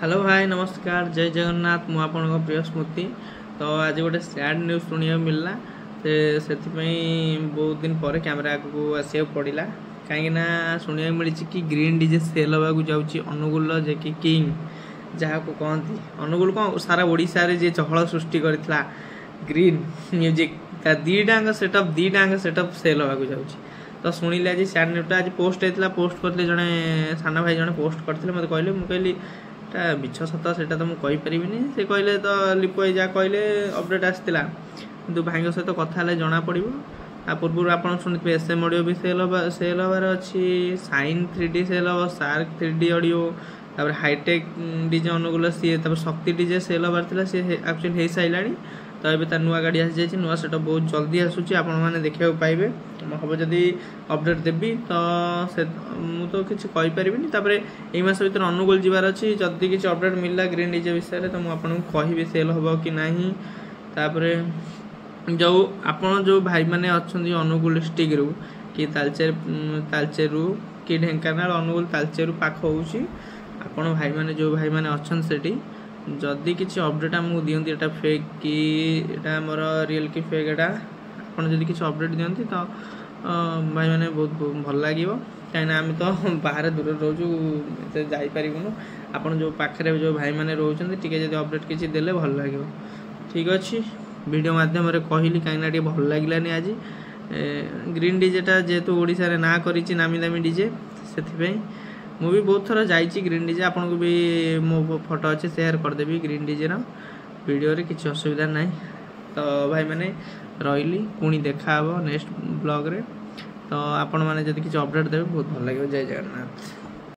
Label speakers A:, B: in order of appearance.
A: Hello भाई नमस्कार जय जगन्नाथ मु आपण प्रिय स्मृति। तो आज गोटे सैड न्यूज शुणा मिलला से बहुत दिन पर कैमेरा को आसिया पड़ा कहीं शुणा मिली कि ग्रीन डीजे सेल होगा जाऊँगी अनुगुल जे कि किंग जहाँ को कहती अनुगुल कौन सारा ओडिशा रे जे चहल सृष्टि करथिला ग्रीन म्यूजिक दीटांग सेटअप सेल होगा जाऊँगी। तो शुणिले आज सैड न्यूज आज पोस्ट होता पोस्ट करते जड़े साना भाई जड़े पोस्ट करते मत कहले मुझे मिछ सत से मुझे से कहले तो लिपु जहाँ कहले अपडेट आसाला कि भाई सहित कथा जना पड़ो आ पूर्व आप शुणुवे SM ऑडियो भी सेल हबार अच्छी साइन 3D सेल हम सार्क 3D ऑडियो तापर हाईटेक डीजे अनुकूल सी शक्ति डीजे सेल हबार सी एक्चुअली हो सारा तो ये नुआ गाड़ी आसी जाए नुआ सेटअप बहुत जल्दी आसूँ आपण मैंने देखा पाइबे हम जदि अपडेट देवी तो से तो किसी कहीपरि यही मस भर अनुगुल जबार अच्छी जदि किसी अपडेट मिलला ग्रीन डीजे विषय तो मुझे कहि सेल हम कि नहीं तापरे जो आपण जो भाई मैंने अच्छा अनुगुल डिस्ट्रिक्ट रू कि तालचेरू कि ढेंकानाल अनुगुल तालचेरू पाख होउची आपण भाई मैंने जो भाई मैंने अच्छा से जदि किसी अपडेट आमको दिखती एटा फेक कि एटा मोर रियल कि फेक एटा आप किसी अपडेट दिखती तो भाई मैंने बहुत भल लगे कहीं आम तो बाहर दूर रोचु जापरूँ आप जो पाखे जो भाई मैंने रोचे टी अपडेट किसी देले भल लगे ठीक अच्छे वीडियो मध्यम कहली कहीं भल लगे आज ग्रीन डीजेटा जेहेतु ओडिशा ना करी नामी दामी डीजे से मु भी बहुत थर जाइए ग्रीन डीजे आपन को भी मो फोटो अच्छे शेयर करदेवी ग्रीन डीजे वीडियो रे किसी असुविधा ना। तो भाई मैंने रही पुणी देखा नेक्स्ट ब्लॉग रे तो आपण मैंने जब किसी अपडेट देवे बहुत भल लगे। जय जगन्नाथ।